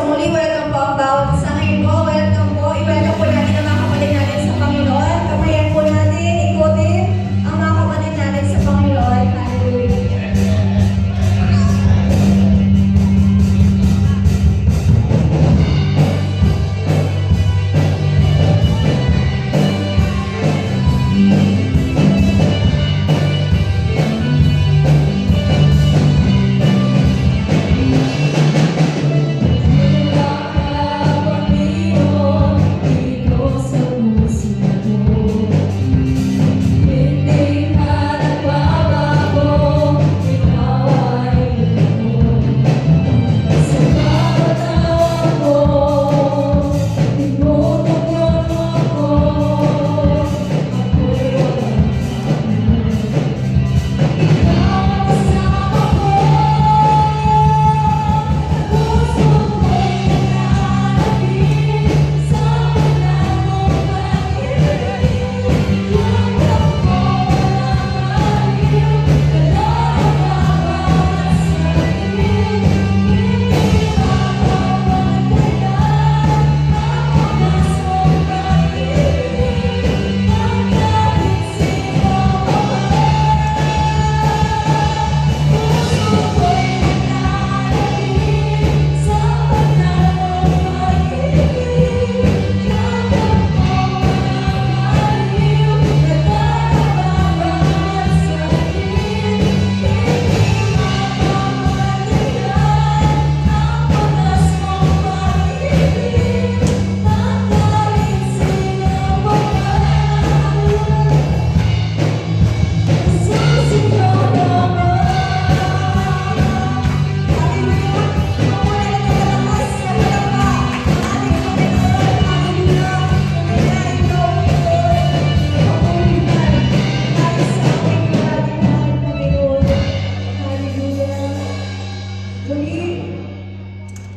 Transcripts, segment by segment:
sa muli, welcome po ang bawat isa ngayon po. Welcome po. I-welcome po natin ang mga kapatid natin sa Panginoon. Kamayan po natin, ikutin ang mga kapatid natin sa Panginoon. Hallelujah.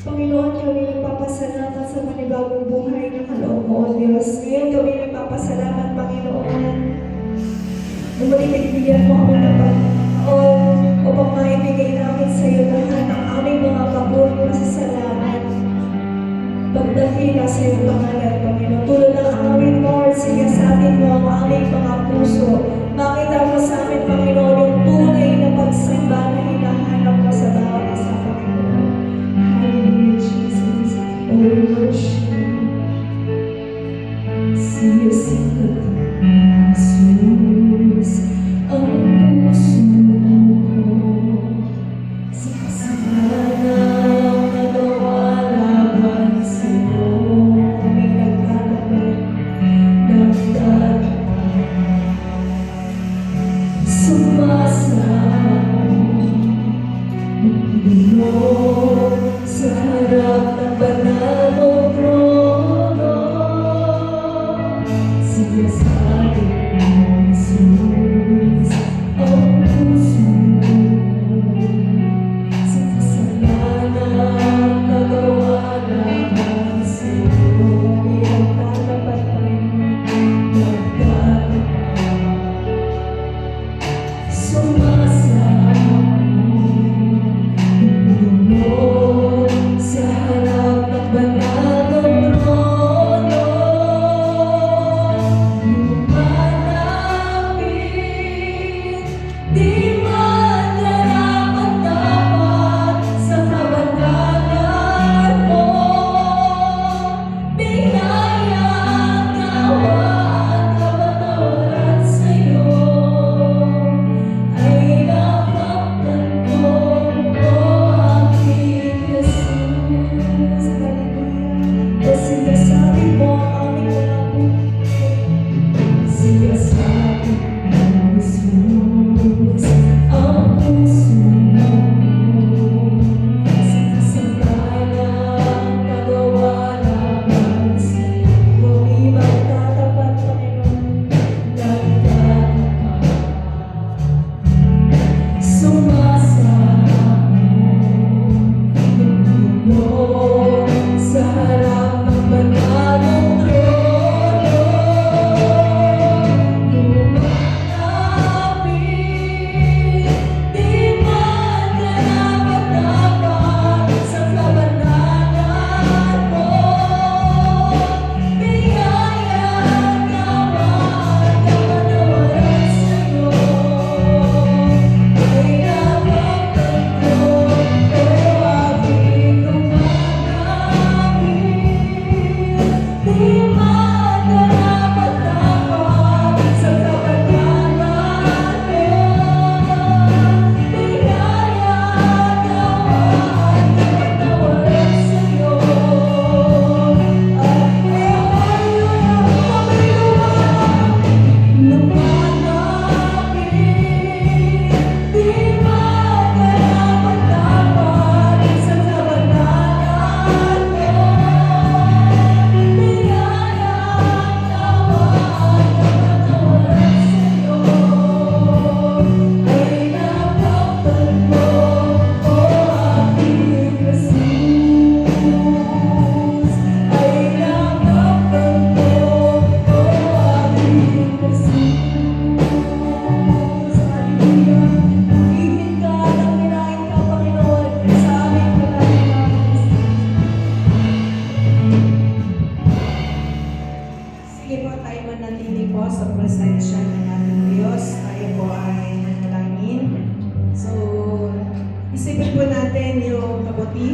Panginoon, kami nagpapasalamat sa manibagong buhay na kaloob mo, O Diyos. Ngayon kami nagpapasalamat, Panginoon. Muli bigyan mo kami ng Panginoon upang maibigay namin sa iyo lahat ang aming mga papuri masasalamat. Pagdakila sa iyo pangalan, Panginoon. Tulad ng aming Lord, sinasabi mo ang aming mga puso. Makita mo sa amin, Panginoon, yung tunay na pagsimba na hinahanap mo sa bawat isa, Panginoon. Hallelujah, Jesus. Oh, we worship you. Siyasikat ang Jesus, ang puso ko. Sa kasalanan na lumalaban sa'yo, kami naglalapit ng dagat. Sumasama ng Panginoon sa harap ng banal mong trono.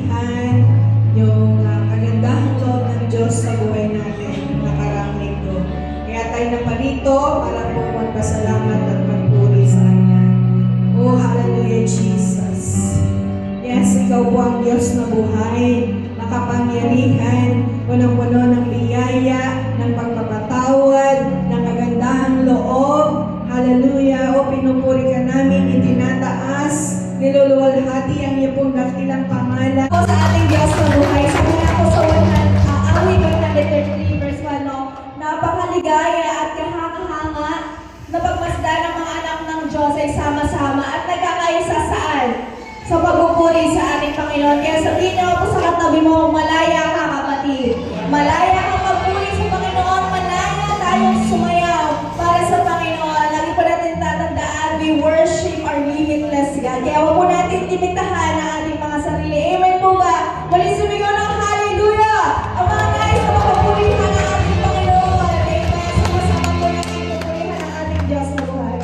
kapangyarihan, yung kagandahang loob ng Diyos sa buhay natin nakaraang linggo. Kaya tayo naparito para po magpasalamat at magpuri sa Kanya. Oh, hallelujah, Jesus. Yes, Ikaw po ang Diyos na buhay, makapangyarihan, punong-puno ng biyaya, ng pagpapatawad, ng kagandahang loob. Hallelujah. O pinupuri ka namin, itinataas, niluluwalhati ang iyo pong dakilang pangalan. Po sa ating Diyos na buhay, sabi nga po sa awit 133 verse 1, no? Napakaligaya at kahanga-hanga na pagmasdan ng mga anak ng Diyos ay sama-sama at nagkakaisa saan? Sa pagpupuri sa ating Panginoon. Kaya sabihin niyo po sa katabi mo, malaya ka kapatid. Malaya ka magpuri sa Panginoon, malaya tayong sumayaw para sa Panginoon. Lagi po natin tatandaan, we worship our limitless God. Kaya huwag po natin limitahan ang ating mga sarili. Amen po ba? Muli sumigaw ng hallelujah! Ang mga nais na mapapurihan ang ating Panginoon. Amen. Sumasama po natin pupurihan ang ating Diyos na buhay.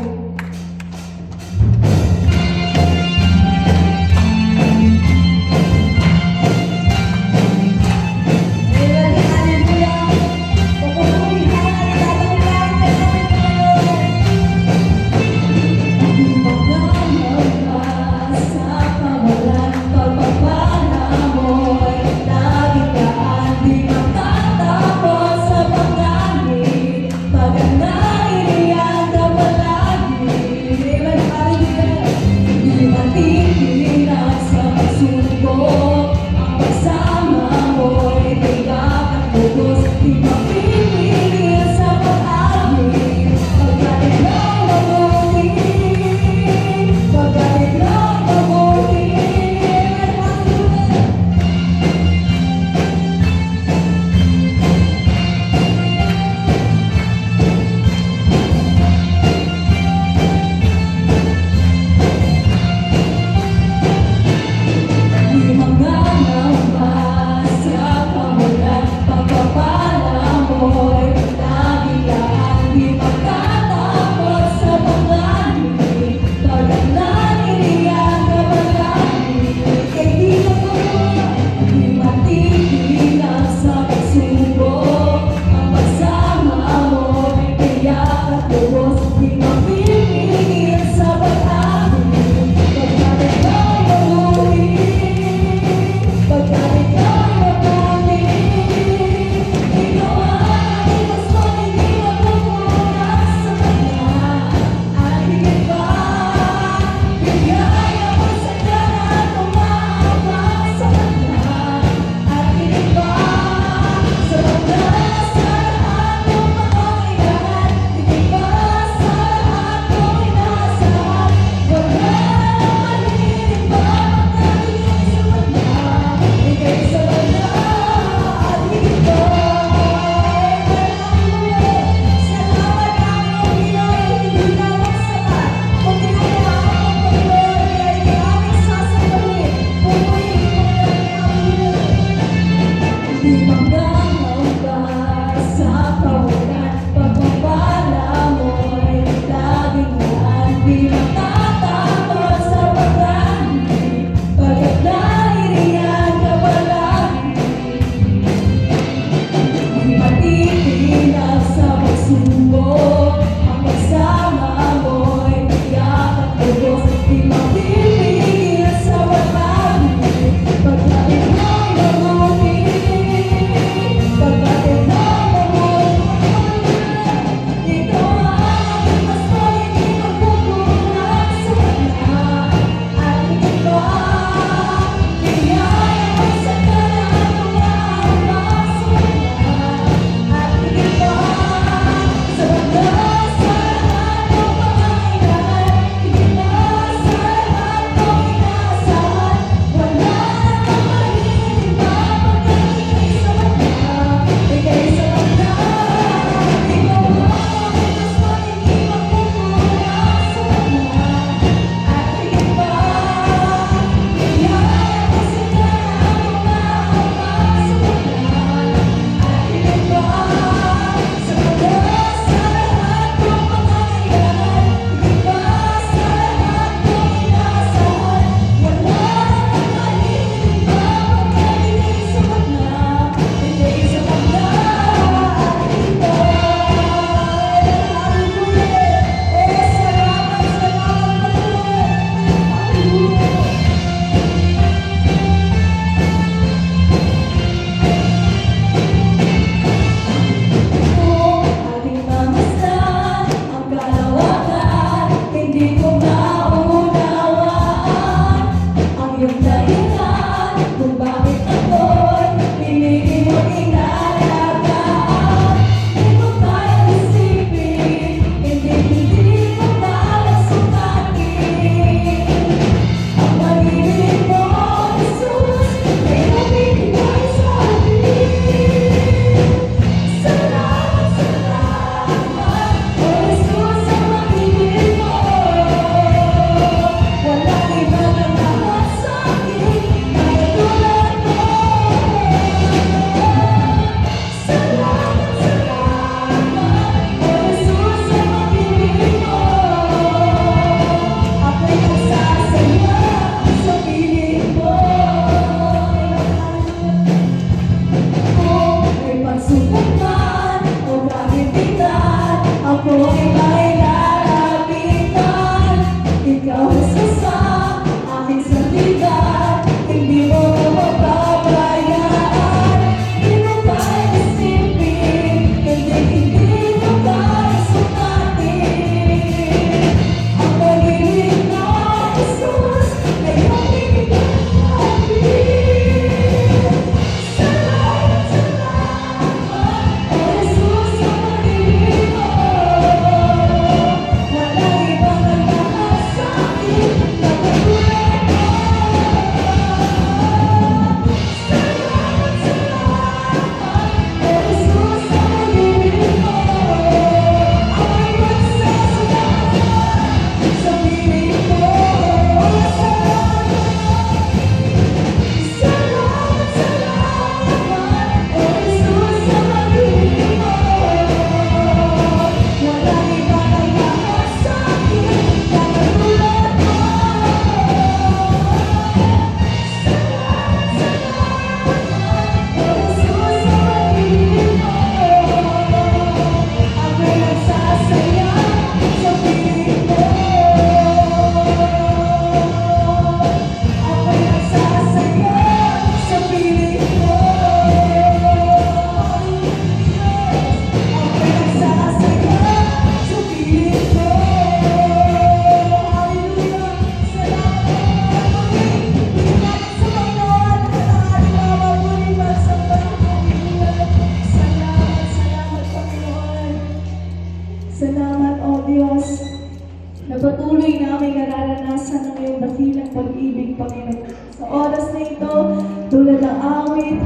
awit.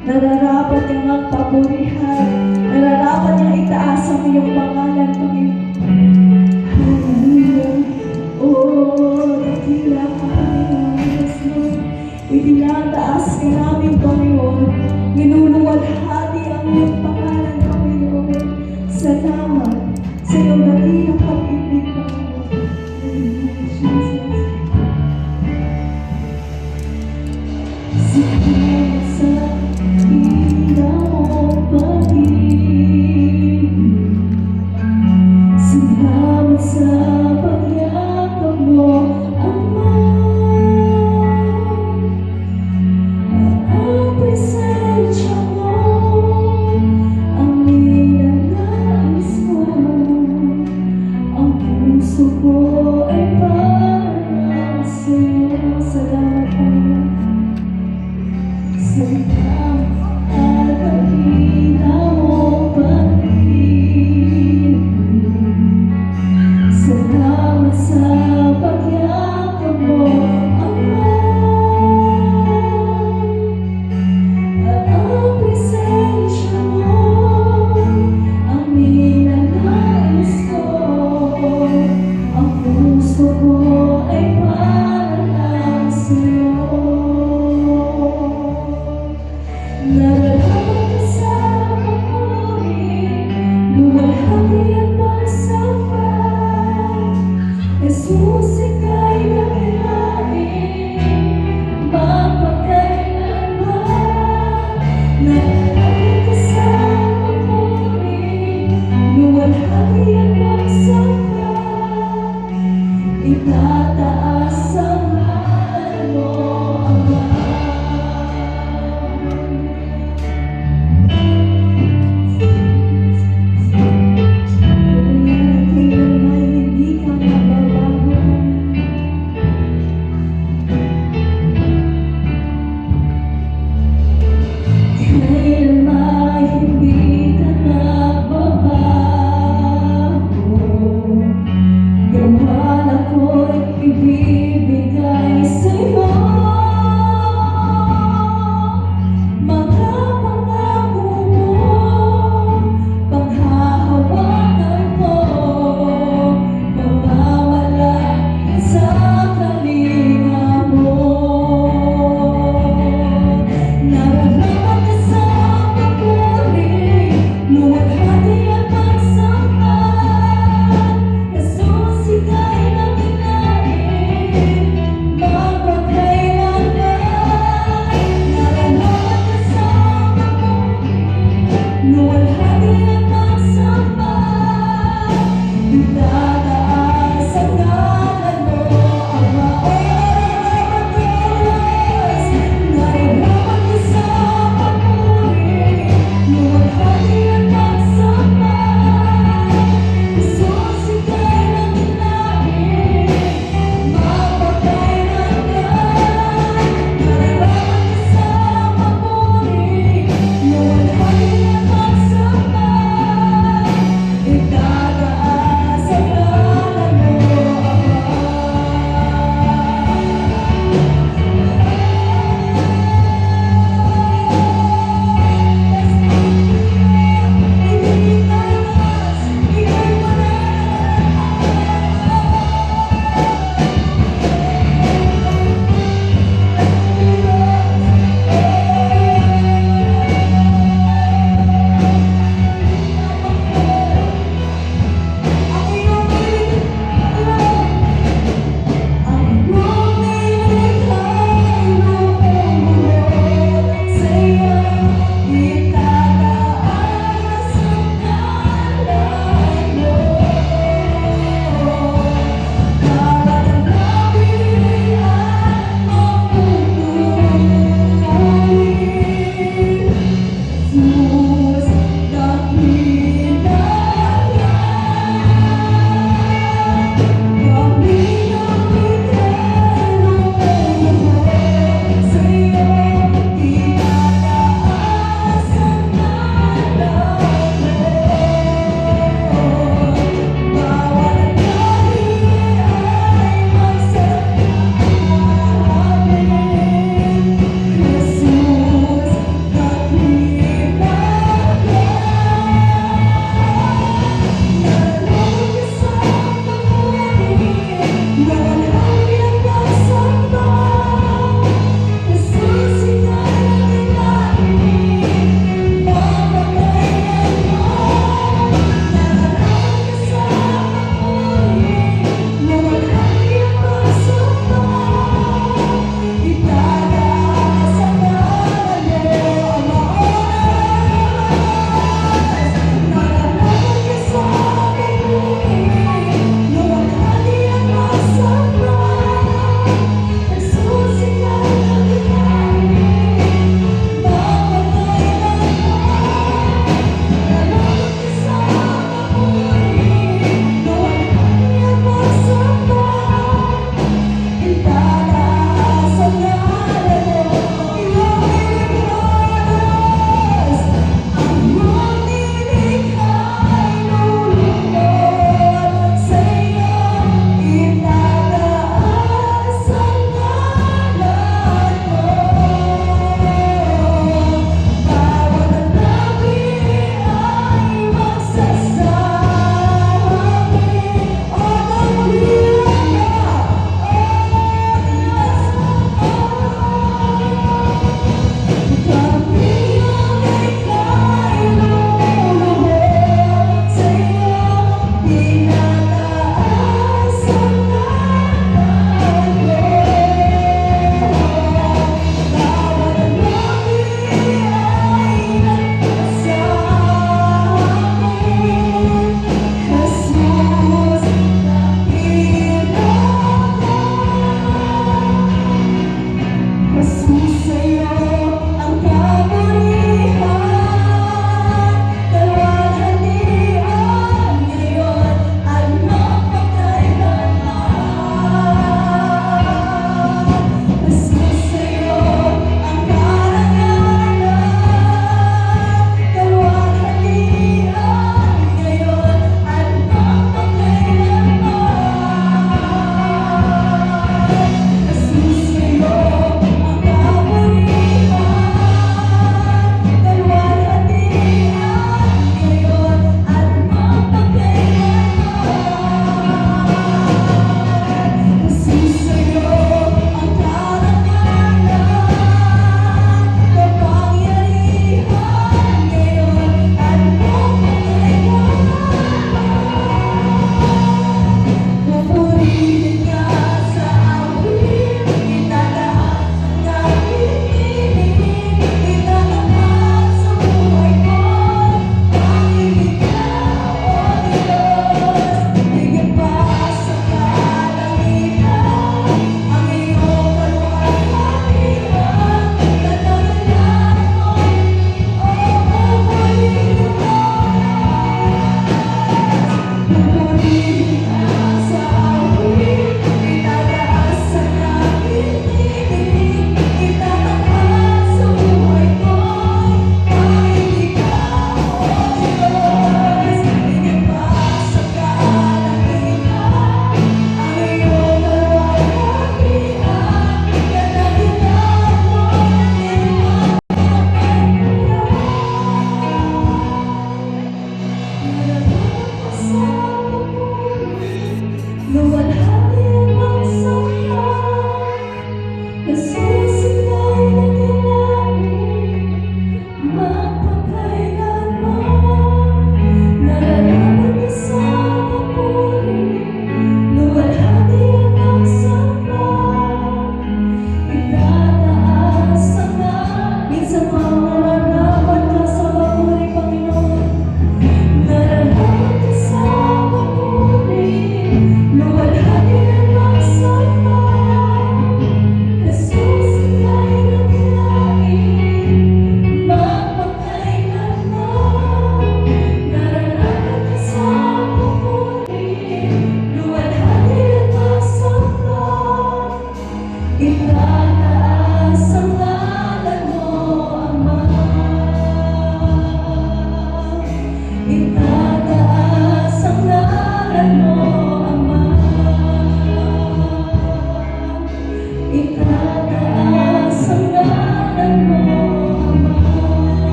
Nararapat niyang magpapurihan, nararapat niyang itaas ang iyong pangalan, Panginoon. Hallelujah. Oh, dakila ka, Panginoon. Yes, Lord. Itinataas ka namin, Panginoon. Niluluwalhati ang iyong pangalan, Panginoon. Salamat sa iyong dakilang pag-ibig, Panginoon. Hallelujah, Jesus. Salamat sa iyong pag-ibig. Salamat sa pagyakap mo, Ama. Ang presensya mo, ang ninanais mo. Ang puso ko ay parang sa'yo. Salamat, Panginoon. Salamat at dakila mo pag-ibig. Salamat sa pagyakap mo, Ama. At ang presensya mo, ang ninanais ko. Ang puso ko ay parang sa'yo.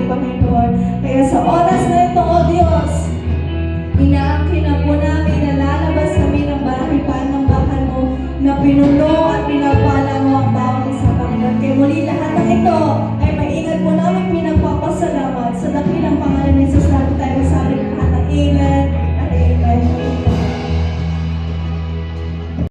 Panginoon. Kaya sa